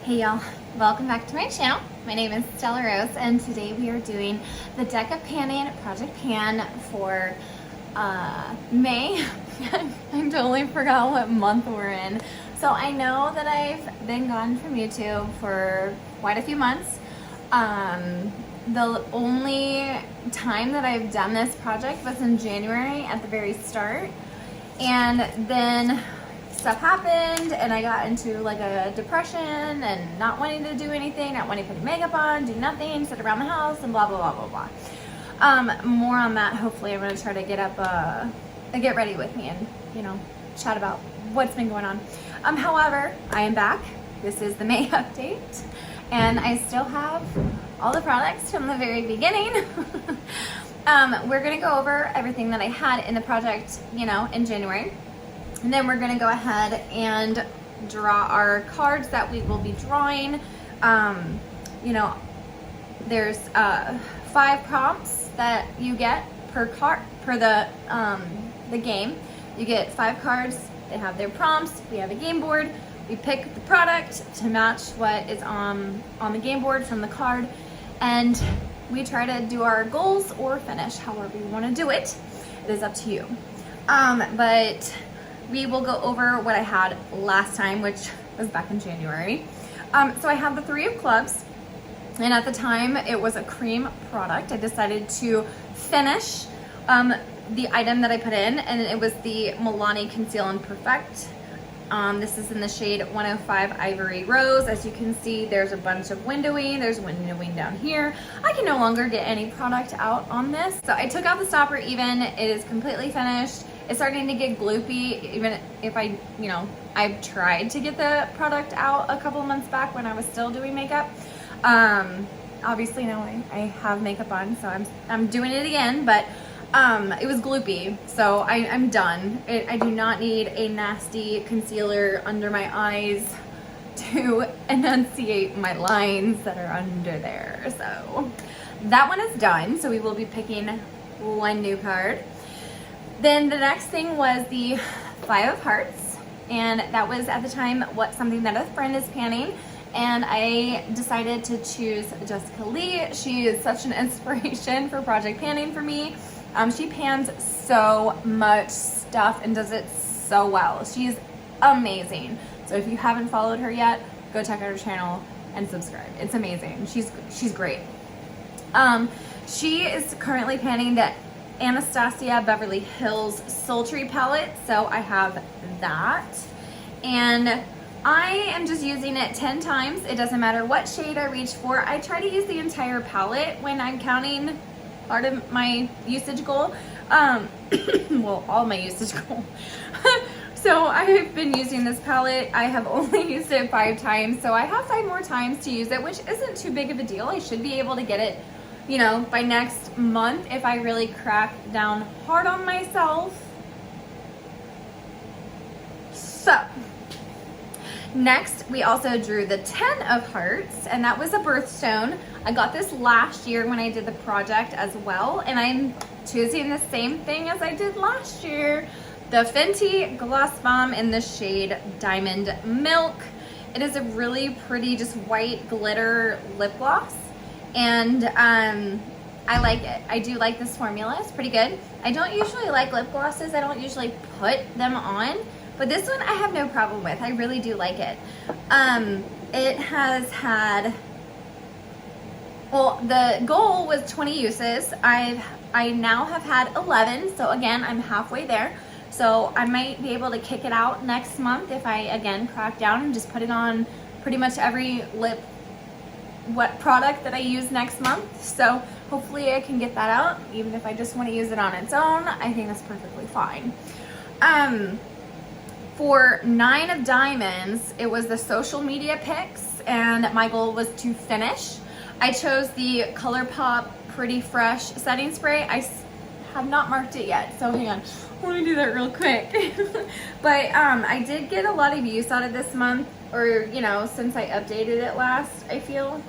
Hey y'all, welcome back to my channel. My name is Stella Rose and today we are doing the deck of panning project pan for May. I totally forgot what month we're in. So I know that I've been gone from YouTube for quite a few months. The only time that I've done this project was in January at the very start, and then stuff happened and I got into like a depression and not wanting to do anything, not wanting to put makeup on, do nothing, sit around the house and blah blah blah blah blah. More on that. Hopefully I'm gonna try to get up get ready with me and chat about what's been going on. However, I am back. This is the May update and I still have all the products from the very beginning. We're gonna go over everything that I had in the project, in January. And then we're gonna go ahead and draw our cards that we will be drawing. There's 5 prompts that you get per card per the game. You get 5 cards. They have their prompts. We have a game board. We pick the product to match what is on the game board from the card, and we try to do our goals or finish however you want to do it. It is up to you. But we will go over what I had last time, which was back in January. So I have the 3 of clubs, and at the time it was a cream product. I decided to finish the item that I put in, and it was the Milani Conceal and Perfect. This is in the shade 105 Ivory Rose. As you can see, there's a bunch of windowing. There's windowing down here. I can no longer get any product out on this. So I took out the stopper even. It is completely finished. It's starting to get gloopy, even if I've tried to get the product out a couple of months back when I was still doing makeup. Obviously now I have makeup on, so I'm doing it again, but it was gloopy, so I'm done. I do not need a nasty concealer under my eyes to enunciate my lines that are under there. So that one is done, so we will be picking one new card. Then the next thing was the 5 of Hearts, and that was at the time something that a friend is panning, and I decided to choose Jessica Lee. She is such an inspiration for project panning for me. She pans so much stuff and does it so well. She's amazing. So if you haven't followed her yet, go check out her channel and subscribe. It's amazing. She's great. She is currently panning the Anastasia Beverly Hills Sultry palette, so I have that, and I am just using it 10 times. It doesn't matter what shade I reach for. I try to use the entire palette when I'm counting part of my usage goal. Well, all my usage goal. So I have been using this palette. I have only used it 5 times, so I have 5 more times to use it, which isn't too big of a deal. I should be able to get it by next month if I really crack down hard on myself. So next we also drew the 10 of Hearts, and that was a birthstone. I got this last year when I did the project as well, and I'm choosing the same thing as I did last year. The Fenty Gloss Balm in the shade Diamond Milk. It is a really pretty just white glitter lip gloss, and I like it. I do like this formula. It's pretty good. I don't usually like lip glosses. I don't usually put them on, but this one I have no problem with. I really do like it. It has had, well, the goal was 20 uses. I now have had 11, so again, I'm halfway there. So I might be able to kick it out next month if I, again, crack down and just put it on pretty much every lip product that I use next month. So hopefully I can get that out. Even if I just want to use it on its own, I think that's perfectly fine. For 9 of Diamonds, it was the social media pics, and my goal was to finish. I chose the Colourpop Pretty Fresh setting spray. I have not marked it yet, so hang on. Let me do that real quick. But I did get a lot of use out of this month, or since I updated it last, I feel.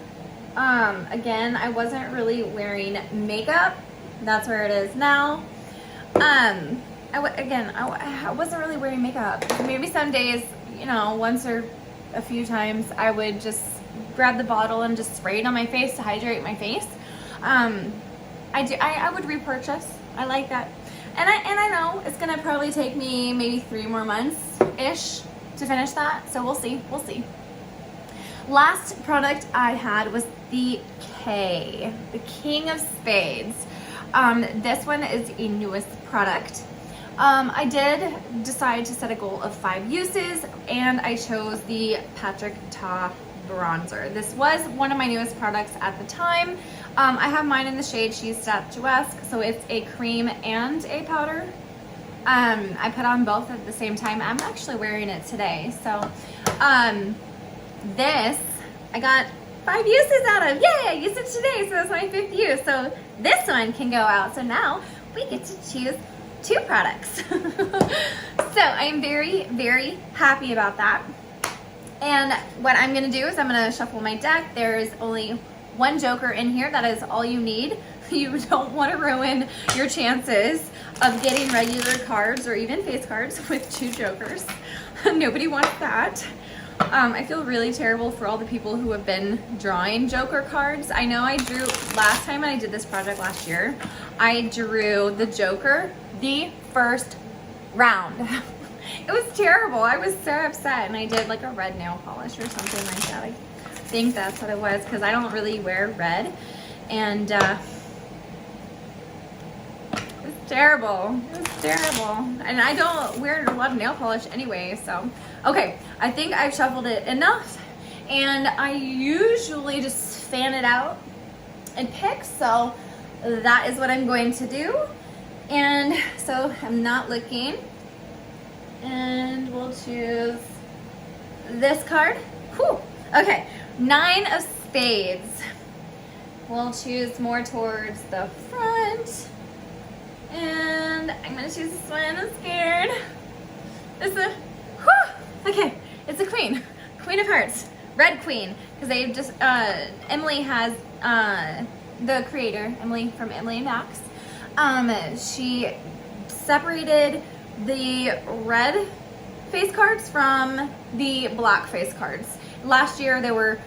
Again, I wasn't really wearing makeup. That's where it is now. I wasn't really wearing makeup. Maybe some days, once or a few times, I would just grab the bottle and just spray it on my face to hydrate my face. I would repurchase. I like that. And I know it's gonna probably take me maybe 3 more months-ish to finish that. So we'll see. Last product I had was the K, the King of Spades. This one is a newest product. I did decide to set a goal of 5 uses, and I chose the Patrick Ta bronzer. This was one of my newest products at the time. I have mine in the shade She's Statuesque, so it's a cream and a powder. I put on both at the same time. I'm actually wearing it today. So this I got 5 uses out of. Yay, I used it today, so that's my 5th use. So this one can go out. So now we get to choose 2 products. So I'm very, very happy about that. And what I'm gonna do is I'm gonna shuffle my deck. There's only 1 joker in here. That is all you need. You don't want to ruin your chances of getting regular cards or even face cards with 2 jokers. Nobody wants that. I feel really terrible for all the people who have been drawing joker cards. I know I drew, last time when I did this project last year, I drew the joker the first round. It was terrible. I was so upset, and I did like a red nail polish or something like that. I think that's what it was, because I don't really wear red, and it was terrible. It was terrible, and I don't wear a lot of nail polish anyway. So okay, I think I've shuffled it enough, and I usually just fan it out and pick, so that is what I'm going to do. And so I'm not looking, and we'll choose this card. Whew. Okay, 9 of Spades. We'll choose more towards the front, and I'm gonna choose this one. I'm scared. It's a, whew, okay, it's a queen of hearts, red queen, because they just, Emily has, the creator, Emily from Emily and Max, she separated the red face cards from the black face cards. Last year they were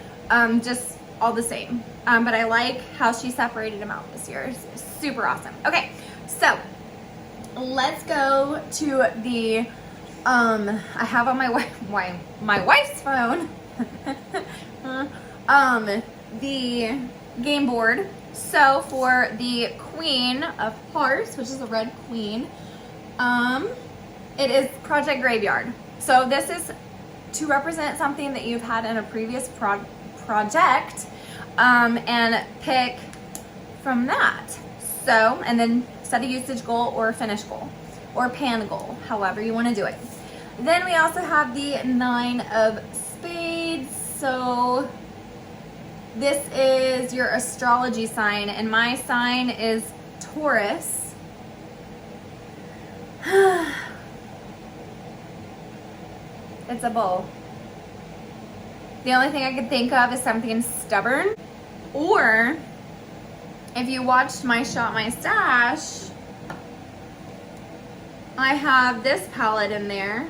just all the same, but I like how she separated them out this year. It's super awesome. Okay, so let's go to the I have on my wife's phone the game board. So for the Queen of Hearts, which is a red queen, it is Project Graveyard. So this is to represent something that you've had in a previous project, and pick from that. So, and then set a usage goal or a finish goal or pan goal, however you want to do it. Then we also have the 9 of Spades. So this is your astrology sign, and my sign is Taurus. It's a bull. The only thing I could think of is something stubborn. Or if you watched my Shop My Stash, I have this palette in there.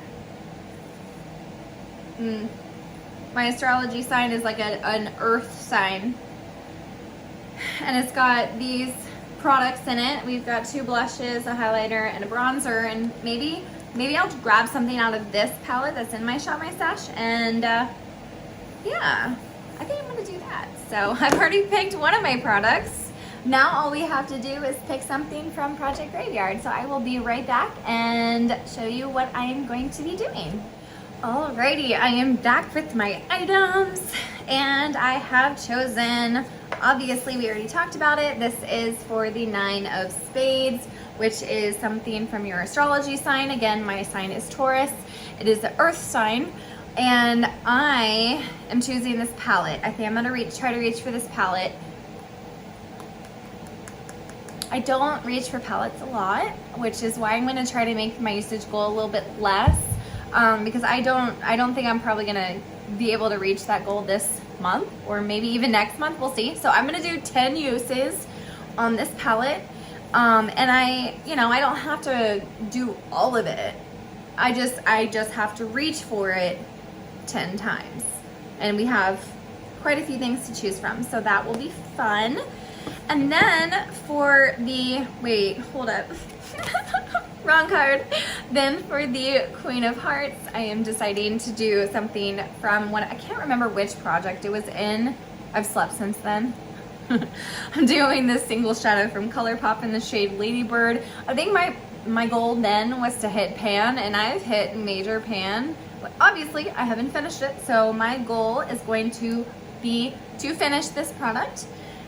My astrology sign is like an earth sign, and it's got these products in it. We've got 2 blushes, a highlighter, and a bronzer, and maybe I'll grab something out of this palette that's in my Shop My Stash, and yeah, I think I'm gonna do that. So I've already picked one of my products. Now all we have to do is pick something from Project Graveyard. So I will be right back and show you what I am going to be doing. Alrighty, I am back with my items, and I have chosen, obviously we already talked about it, this is for the 9 of Spades, which is something from your astrology sign. Again, my sign is Taurus. It is the earth sign, and I am choosing this palette. I think I'm gonna try to reach for this palette. I don't reach for palettes a lot, which is why I'm gonna try to make my usage goal a little bit less. Because I don't think I'm probably gonna be able to reach that goal this month, or maybe even next month. We'll see. So I'm gonna do 10 uses on this palette, and I don't have to do all of it. I just have to reach for it 10 times. And we have quite a few things to choose from, so that will be fun. And then for the, wait, hold up. Wrong card. Then for the Queen of Hearts, I am deciding to do something from one, I can't remember which project it was in. I've slept since then. I'm doing this single shadow from Colourpop in the shade Ladybird. I think my goal then was to hit pan, and I've hit major pan, but obviously I haven't finished it. So my goal is going to be to finish this product,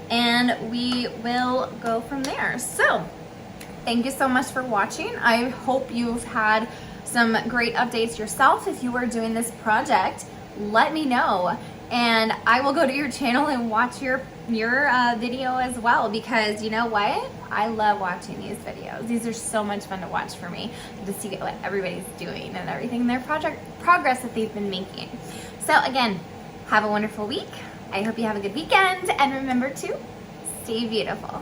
and we will go from there. So thank you so much for watching. I hope you've had some great updates yourself. If you are doing this project, let me know, and I will go to your channel and watch your video as well, because you know what? I love watching these videos. These are so much fun to watch for me, to see what everybody's doing and everything, their progress that they've been making. So again, have a wonderful week. I hope you have a good weekend, and remember to stay beautiful.